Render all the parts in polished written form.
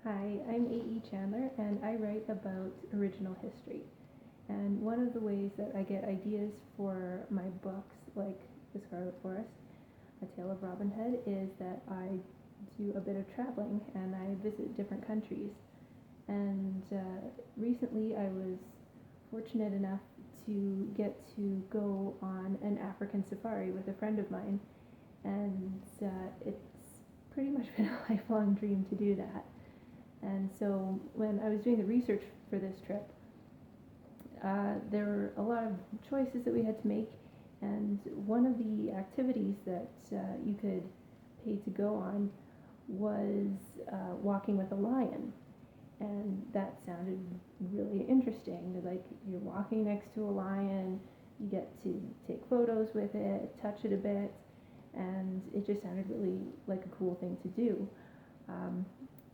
Hi, I'm A.E. Chandler, and I write about original history. And one of the ways that I get ideas for my books, like The Scarlet Forest, A Tale of Robin Hood, is that I do a bit of traveling and I visit different countries. And recently I was fortunate enough to get to go on an African safari with a friend of mine, and it's pretty much been a lifelong dream to do that. And so when I was doing the research for this trip, there were a lot of choices that we had to make, and one of the activities that you could pay to go on was walking with a lion. And that sounded really interesting. Like, you're walking next to a lion, you get to take photos with it, touch it a bit, and it just sounded really like a cool thing to do.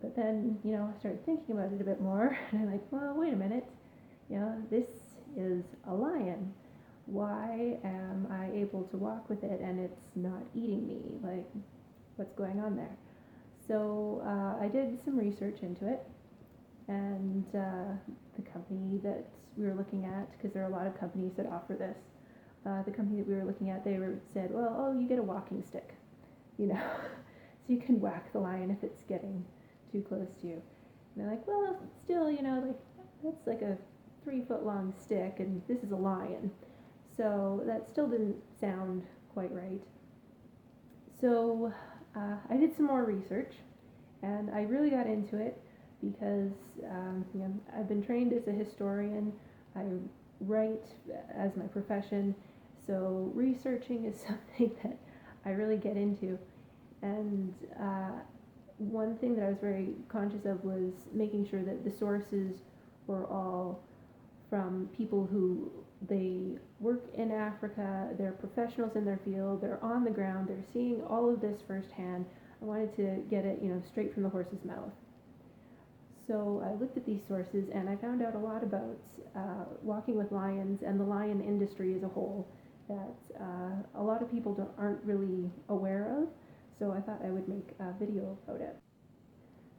But then, I started thinking about it a bit more, and I'm like, well, wait a minute, this is a lion. Why am I able to walk with it and it's not eating me? Like, what's going on there? So I did some research into it, and the company that we were looking at, because there are a lot of companies that offer this, the company that we were looking at, said, well, oh, you get a walking stick, so you can whack the lion if it's getting too close to you. And they're like, well, still, like, that's like a 3-foot long stick, and this is a lion. So that still didn't sound quite right. So I did some more research, and I really got into it because I've been trained as a historian. I write as my profession, so researching is something that I really get into. And one thing that I was very conscious of was making sure that the sources were all from people who they work in Africa, they're professionals in their field, they're on the ground, they're seeing all of this firsthand. I wanted to get it, straight from the horse's mouth. So I looked at these sources and I found out a lot about walking with lions and the lion industry as a whole that a lot of people aren't really aware of. So I thought I would make a video about it.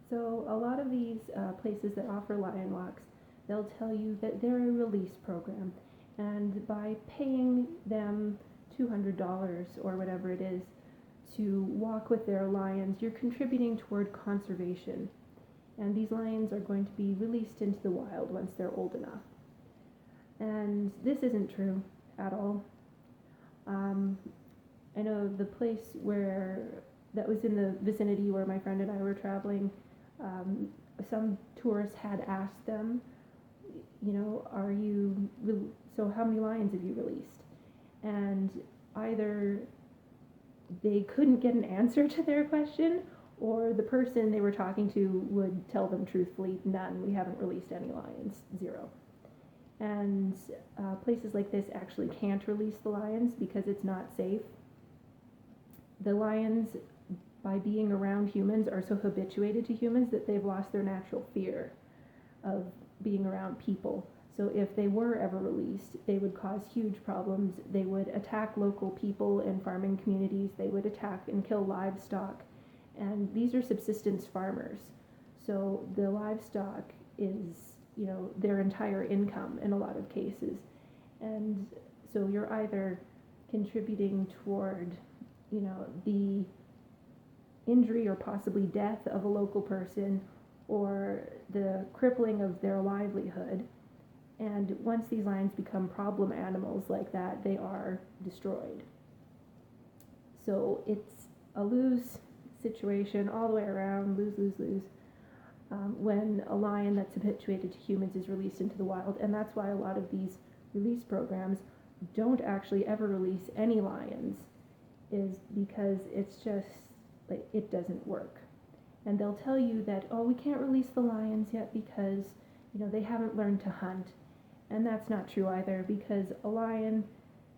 So a lot of these places that offer lion walks, they'll tell you that they're a release program, and by paying them $200 or whatever it is to walk with their lions, you're contributing toward conservation. And these lions are going to be released into the wild once they're old enough. And this isn't true at all. I know the place that was in the vicinity where my friend and I were traveling, some tourists had asked them, so how many lions have you released? And either they couldn't get an answer to their question, or the person they were talking to would tell them truthfully, none, we haven't released any lions, 0. And places like this actually can't release the lions because it's not safe. The lions, by being around humans, are so habituated to humans that they've lost their natural fear of being around people. So if they were ever released, they would cause huge problems. They would attack local people in farming communities. They would attack and kill livestock. And these are subsistence farmers. So the livestock is, their entire income in a lot of cases. And so you're either contributing toward, the injury or possibly death of a local person, or the crippling of their livelihood. And once these lions become problem animals like that, they are destroyed. So it's a lose situation all the way around, lose, lose, lose, when a lion that's habituated to humans is released into the wild. And that's why a lot of these release programs don't actually ever release any lions, is because it's just, like, it doesn't work. And they'll tell you that, oh, we can't release the lions yet because, they haven't learned to hunt. And that's not true either, because a lion,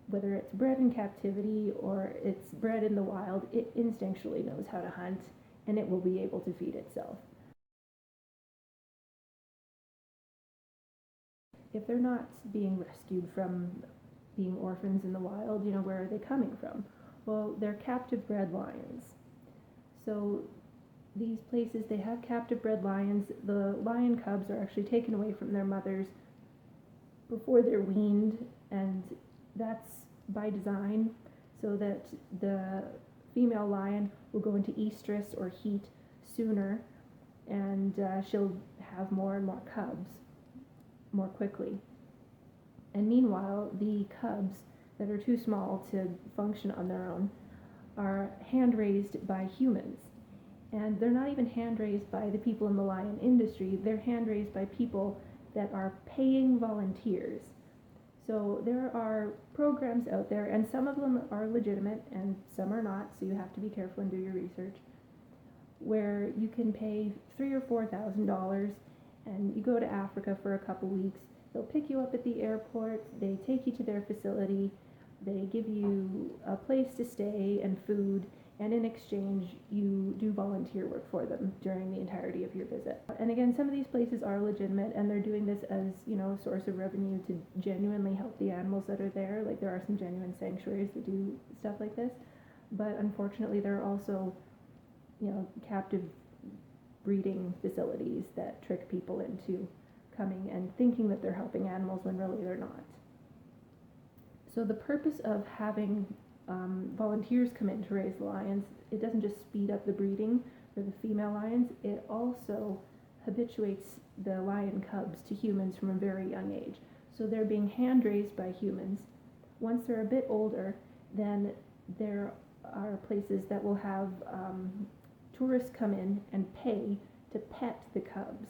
whether it's bred in captivity or it's bred in the wild, it instinctually knows how to hunt, and it will be able to feed itself. If they're not being rescued from being orphans in the wild, where are they coming from? Well, they're captive bred lions. So these places, they have captive bred lions. The lion cubs are actually taken away from their mothers before they're weaned, and that's by design, so that the female lion will go into estrus or heat sooner, and she'll have more and more cubs more quickly. And meanwhile, the cubs that are too small to function on their own are hand raised by humans. And they're not even hand raised by the people in the lion industry, they're hand raised by people that are paying volunteers. So there are programs out there, and some of them are legitimate and some are not, so you have to be careful and do your research, where you can pay $3,000 or $4,000 and you go to Africa for a couple weeks. They'll pick you up at the airport, they take you to their facility, they give you a place to stay and food, and in exchange you do volunteer work for them during the entirety of your visit. And again, some of these places are legitimate and they're doing this as, a source of revenue to genuinely help the animals that are there. Like, there are some genuine sanctuaries that do stuff like this, but unfortunately there are also captive breeding facilities that trick people into coming and thinking that they're helping animals when really they're not. So the purpose of having volunteers come in to raise the lions, it doesn't just speed up the breeding for the female lions, it also habituates the lion cubs to humans from a very young age. So they're being hand raised by humans. Once they're a bit older, then there are places that will have tourists come in and pay to pet the cubs.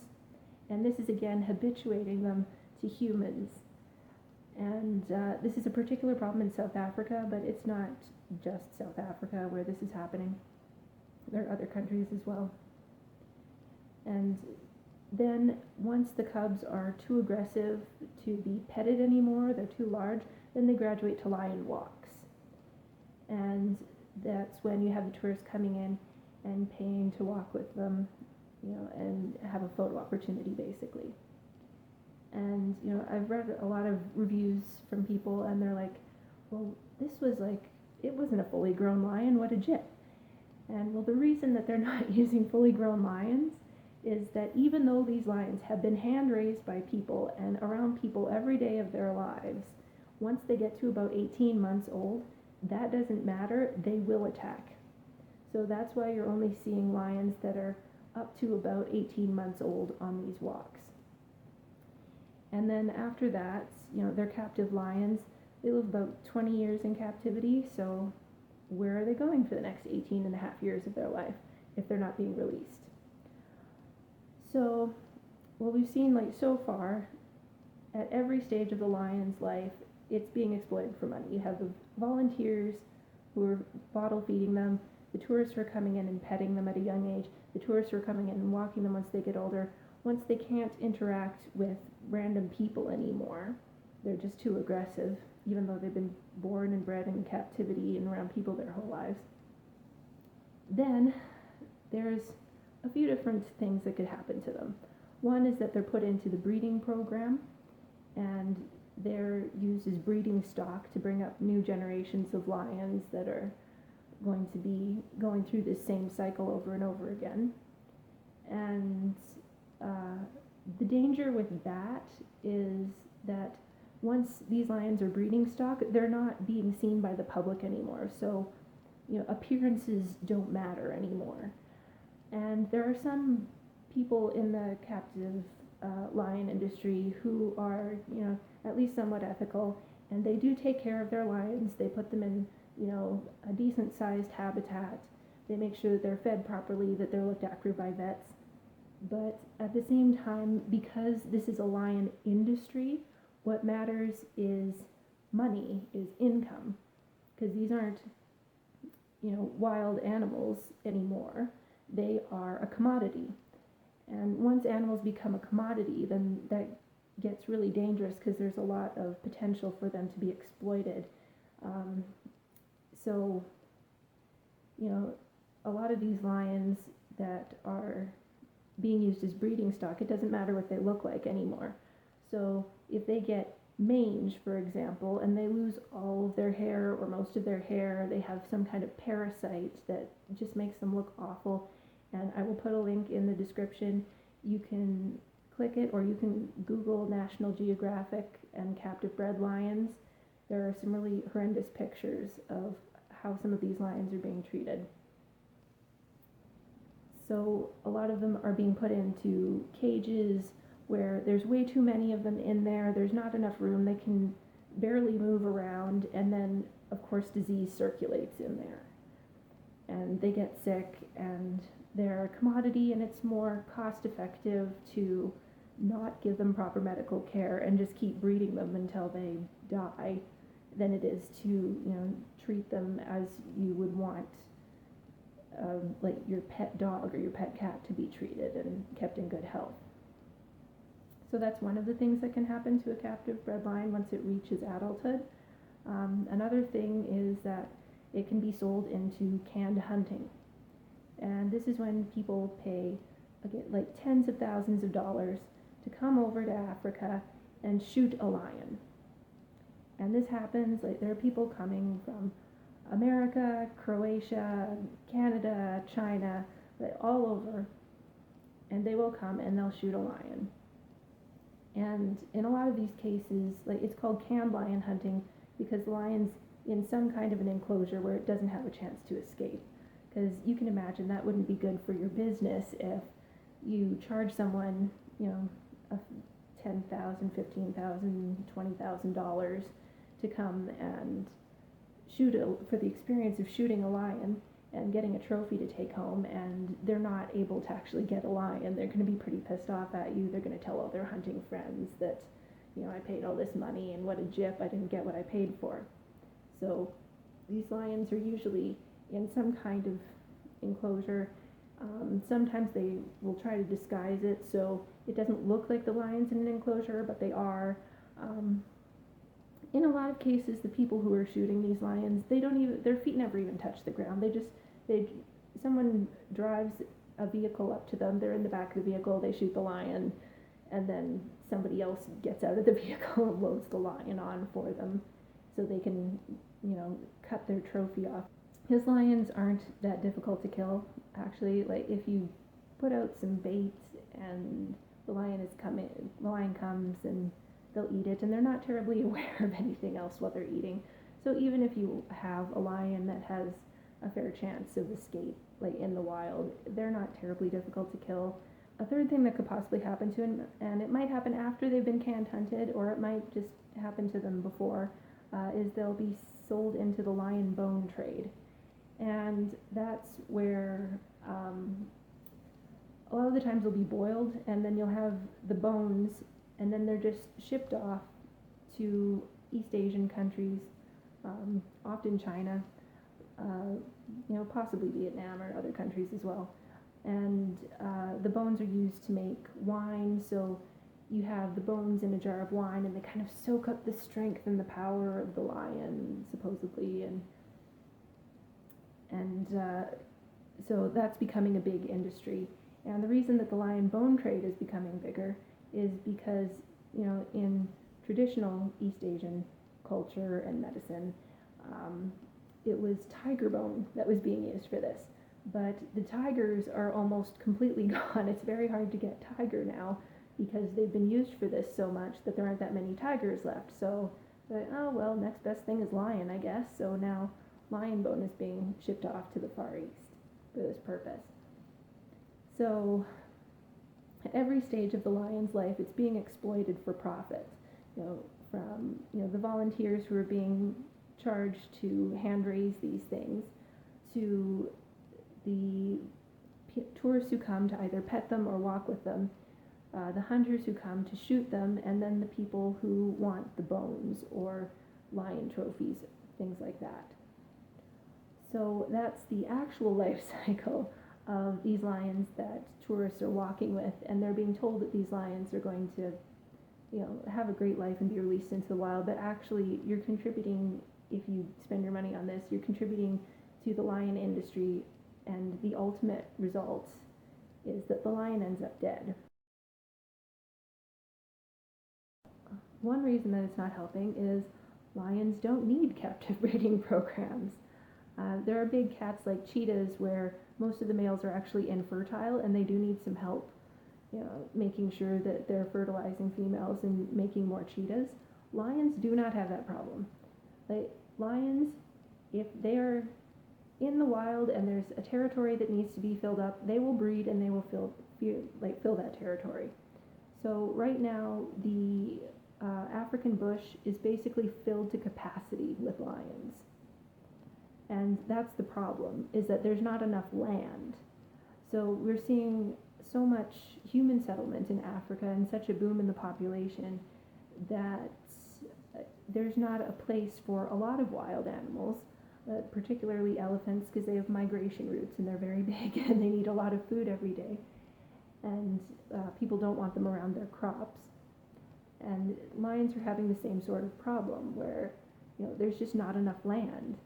And this is again habituating them to humans. And this is a particular problem in South Africa, but it's not just South Africa where this is happening. There are other countries as well. And then once the cubs are too aggressive to be petted anymore, they're too large, then they graduate to lion walks. And that's when you have the tourists coming in and paying to walk with them, and have a photo opportunity basically. And I've read a lot of reviews from people and they're like, well, it wasn't a fully grown lion, what a jip. And well, the reason that they're not using fully grown lions is that even though these lions have been hand raised by people and around people every day of their lives, once they get to about 18 months old, that doesn't matter, they will attack. So that's why you're only seeing lions that are up to about 18 months old on these walks. And then after that, they're captive lions. They live about 20 years in captivity, so where are they going for the next 18 and a half years of their life if they're not being released? So what we've seen so far, at every stage of the lion's life, it's being exploited for money. You have the volunteers who are bottle feeding them, the tourists who are coming in and petting them at a young age, the tourists who are coming in and walking them once they get older. Once they can't interact with random people anymore, they're just too aggressive, even though they've been born and bred in captivity and around people their whole lives. Then there's a few different things that could happen to them. One is that they're put into the breeding program, and they're used as breeding stock to bring up new generations of lions that are going to be going through this same cycle over and over again. And the danger with that is that once these lions are breeding stock, they're not being seen by the public anymore. So, appearances don't matter anymore. And there are some people in the captive lion industry who are, at least somewhat ethical, and they do take care of their lions. They put them in, a decent sized habitat. They make sure that they're fed properly, that they're looked after by vets. But at the same time, because this is a lion industry, what matters is money, is income. Because these aren't, wild animals anymore. They are a commodity. And once animals become a commodity, then that gets really dangerous because there's a lot of potential for them to be exploited. So, a lot of these lions that are being used as breeding stock, it doesn't matter what they look like anymore. So if they get mange, for example, and they lose all of their hair or most of their hair, they have some kind of parasite that just makes them look awful, And I will put a link in the description. You can click it, or you can Google National Geographic and captive bred lions. There are some really horrendous pictures of how some of these lions are being treated. So a lot of them are being put into cages where there's way too many of them in there. There's not enough room. They can barely move around, and then of course disease circulates in there. And they get sick, and they're a commodity, and it's more cost effective to not give them proper medical care and just keep breeding them until they die than it is to, treat them as you would want like your pet dog or your pet cat to be treated and kept in good health. So that's one of the things that can happen to a captive bred lion once it reaches adulthood. Another thing is that it can be sold into canned hunting. And this is when people pay, again, like tens of thousands of dollars to come over to Africa and shoot a lion. And this happens, like there are people coming from America, Croatia, Canada, China, all over, and they will come and they'll shoot a lion. And in a lot of these cases, like it's called canned lion hunting because the lion's in some kind of an enclosure where it doesn't have a chance to escape. Because you can imagine that wouldn't be good for your business if you charge someone, $10,000, $15,000, $20,000 to come and for the experience of shooting a lion and getting a trophy to take home, and they're not able to actually get a lion. They're going to be pretty pissed off at you. They're going to tell all their hunting friends that, I paid all this money and what a gyp, I didn't get what I paid for. So these lions are usually in some kind of enclosure. Sometimes they will try to disguise it so it doesn't look like the lion's in an enclosure, but they are. In a lot of cases, the people who are shooting these lions, their feet never even touch the ground. Someone drives a vehicle up to them, they're in the back of the vehicle, they shoot the lion, and then somebody else gets out of the vehicle and loads the lion on for them so they can, cut their trophy off. His lions aren't that difficult to kill, actually. Like if you put out some bait and the lion comes and they'll eat it, and they're not terribly aware of anything else while they're eating. So even if you have a lion that has a fair chance of escape, like in the wild, they're not terribly difficult to kill. A third thing that could possibly happen to them, and it might happen after they've been canned hunted, or it might just happen to them before, is they'll be sold into the lion bone trade. And that's where a lot of the times they'll be boiled, and then you'll have the bones, and then they're just shipped off to East Asian countries, often China, possibly Vietnam or other countries as well. And the bones are used to make wine, so you have the bones in a jar of wine, and they kind of soak up the strength and the power of the lion, supposedly, and so that's becoming a big industry. And the reason that the lion bone trade is becoming bigger is because, in traditional East Asian culture and medicine, it was tiger bone that was being used for this. But the tigers are almost completely gone. It's very hard to get tiger now because they've been used for this so much that there aren't that many tigers left. So, next best thing is lion, I guess. So now lion bone is being shipped off to the Far East for this purpose. So at every stage of the lion's life, it's being exploited for profit. From the volunteers who are being charged to hand raise these things, to the tourists who come to either pet them or walk with them, the hunters who come to shoot them, and then the people who want the bones or lion trophies, things like that. So that's the actual life cycle of these lions that tourists are walking with, and they're being told that these lions are going to, have a great life and be released into the wild, but actually you're contributing, if you spend your money on this, you're contributing to the lion industry, and the ultimate result is that the lion ends up dead. One reason that it's not helping is lions don't need captive breeding programs. There are big cats like cheetahs where most of the males are actually infertile and they do need some help, making sure that they're fertilizing females and making more cheetahs. Lions do not have that problem. Like lions, if they're in the wild and there's a territory that needs to be filled up, they will breed and they will fill that territory. So right now, the African bush is basically filled to capacity with lions. And that's the problem, is that there's not enough land. So we're seeing so much human settlement in Africa and such a boom in the population that there's not a place for a lot of wild animals, particularly elephants, because they have migration routes and they're very big and they need a lot of food every day. And people don't want them around their crops. And lions are having the same sort of problem where, there's just not enough land.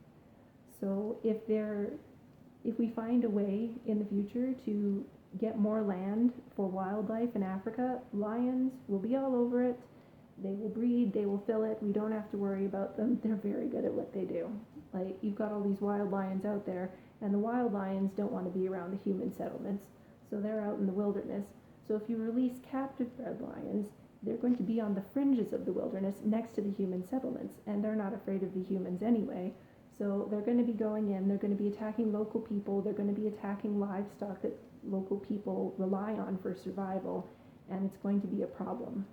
So if we find a way in the future to get more land for wildlife in Africa, lions will be all over it. They will breed, they will fill it. We don't have to worry about them. They're very good at what they do. Like, you've got all these wild lions out there, and the wild lions don't want to be around the human settlements, so they're out in the wilderness. So if you release captive bred lions, they're going to be on the fringes of the wilderness next to the human settlements, and they're not afraid of the humans anyway. So they're going to be going in, they're going to be attacking local people, they're going to be attacking livestock that local people rely on for survival, and it's going to be a problem.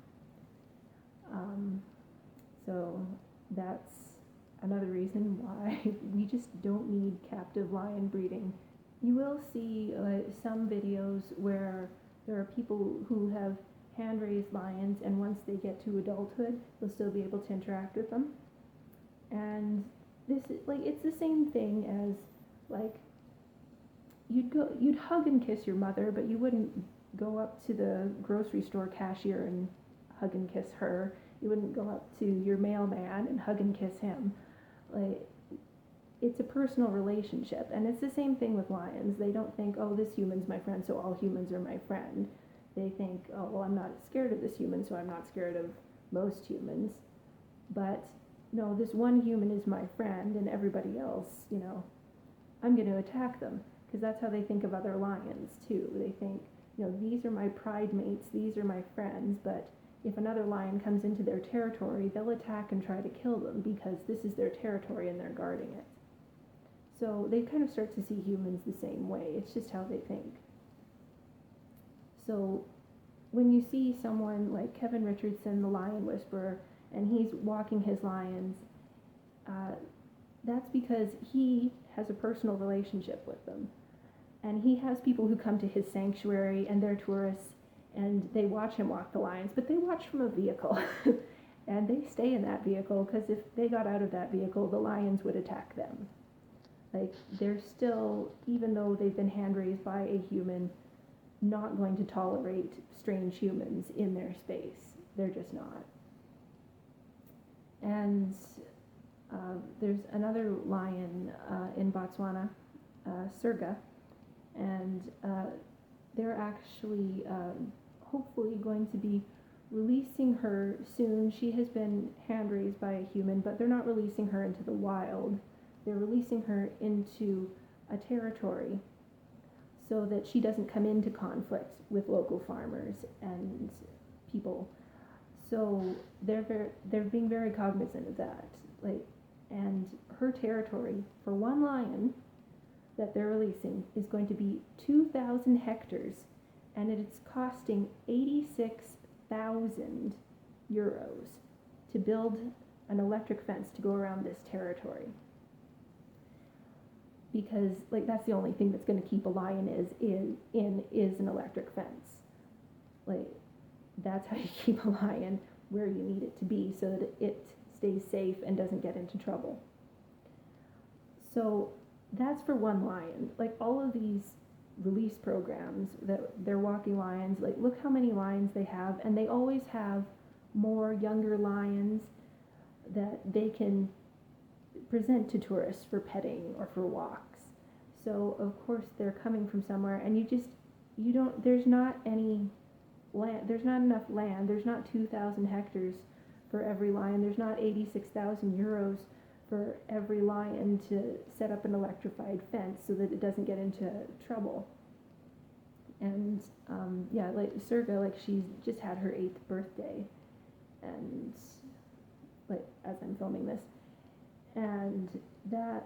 So that's another reason why we just don't need captive lion breeding. You will see some videos where there are people who have hand-raised lions, and once they get to adulthood, they'll still be able to interact with them. And this is it's the same thing as you'd hug and kiss your mother, but you wouldn't go up to the grocery store cashier and hug and kiss her. You wouldn't go up to your mailman and hug and kiss him. It's a personal relationship, and it's the same thing with lions. They don't think, oh, this human's my friend, so all humans are my friend. They think, oh, well, I'm not scared of this human, so I'm not scared of most humans. But no, this one human is my friend, and everybody else, I'm going to attack them, because that's how they think of other lions too. They think, these are my pride mates, these are my friends, but if another lion comes into their territory, they'll attack and try to kill them because this is their territory and they're guarding it. So they kind of start to see humans the same way. It's just how they think. So when you see someone like Kevin Richardson, the lion whisperer, and he's walking his lions, that's because he has a personal relationship with them. And he has people who come to his sanctuary and they're tourists, and they watch him walk the lions, but they watch from a vehicle. And they stay in that vehicle because if they got out of that vehicle, the lions would attack them. They're still, even though they've been hand-raised by a human, not going to tolerate strange humans in their space. They're just not. And there's another lion in Botswana, Surga, and they're actually hopefully going to be releasing her soon. She has been hand-raised by a human, but they're not releasing her into the wild. They're releasing her into a territory so that she doesn't come into conflict with local farmers and people. So they're being very cognizant of that. And her territory for one lion that they're releasing is going to be 2,000 hectares, and it's costing 86,000 euros to build an electric fence to go around this territory. Because that's the only thing that's going to keep a lion is an electric fence. That's how you keep a lion where you need it to be so that it stays safe and doesn't get into trouble. So that's for one lion. All of these release programs that they're walking lions, look how many lions they have, and they always have more younger lions that they can present to tourists for petting or for walks. So of course they're coming from somewhere, and there's not any land, there's not enough land, there's not 2,000 hectares for every lion, there's not 86,000 euros for every lion to set up an electrified fence so that it doesn't get into trouble. And yeah, like Surga, like she's just had her 8th birthday, and like as I'm filming this, and that's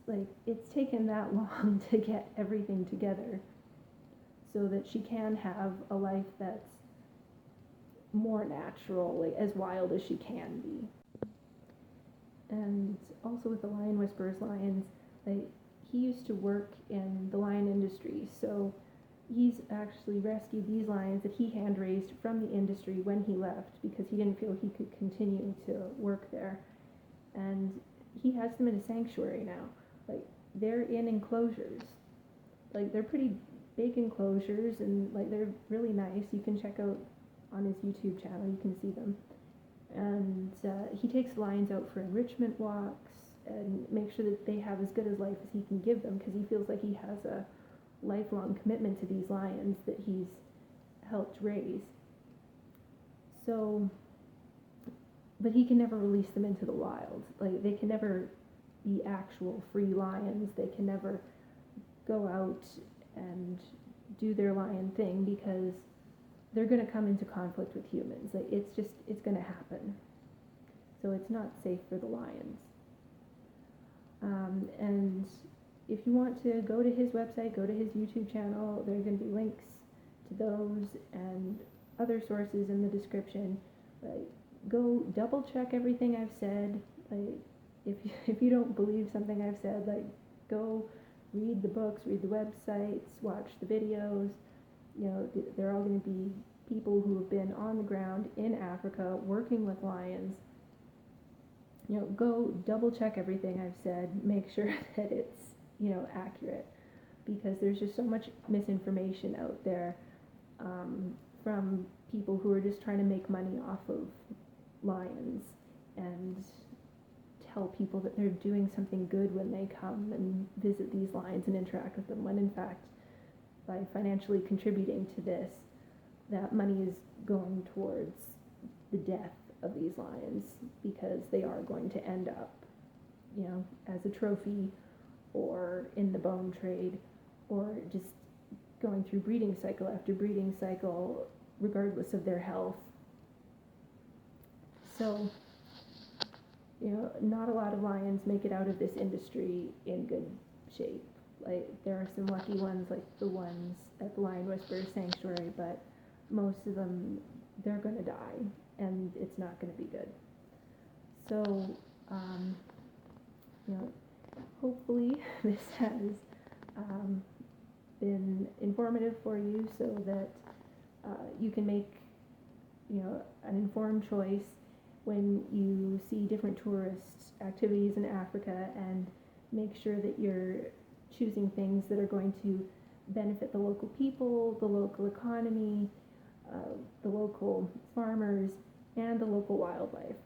like it's taken that long to get everything together so that she can have a life that's more natural, like as wild as she can be. And also with the Lion Whisperers lions, like he used to work in the lion industry, so he's actually rescued these lions that he hand raised from the industry when he left because he didn't feel he could continue to work there. And he has them in a sanctuary now. Like they're in enclosures. Like they're pretty big enclosures, and like they're really nice. You can check out on his YouTube channel, you can see them. And he takes lions out for enrichment walks and makes sure that they have as good a life as he can give them, because he feels like he has a lifelong commitment to these lions that he's helped raise. So, but he can never release them into the wild. Like they can never be actual free lions. They can never go out and do their lion thing because they're going to come into conflict with humans. Like it's going to happen. So it's not safe for the lions. And if you want to go to his website, go to his YouTube channel, there are going to be links to those and other sources in the description. Like, go double check everything I've said. Like, if you don't believe something I've said, like, go read the books, read the websites, watch the videos. You know, they're all going to be people who have been on the ground in Africa working with lions. You know, go double check everything I've said, make sure that it's, you know, accurate, because there's just so much misinformation out there from people who are just trying to make money off of lions and tell people that they're doing something good when they come and visit these lions and interact with them, when in fact, by financially contributing to this, that money is going towards the death of these lions, because they are going to end up, you know, as a trophy or in the bone trade, or just going through breeding cycle after breeding cycle, regardless of their health. So, you know, not a lot of lions make it out of this industry in good shape. Like, there are some lucky ones, like the ones at the Lion Whisperers Sanctuary, but most of them, they're going to die, and it's not going to be good. So, you know, hopefully this has been informative for you, so that you can make, you know, an informed choice when you see different tourist activities in Africa, and make sure that you're choosing things that are going to benefit the local people, the local economy, the local farmers, and the local wildlife.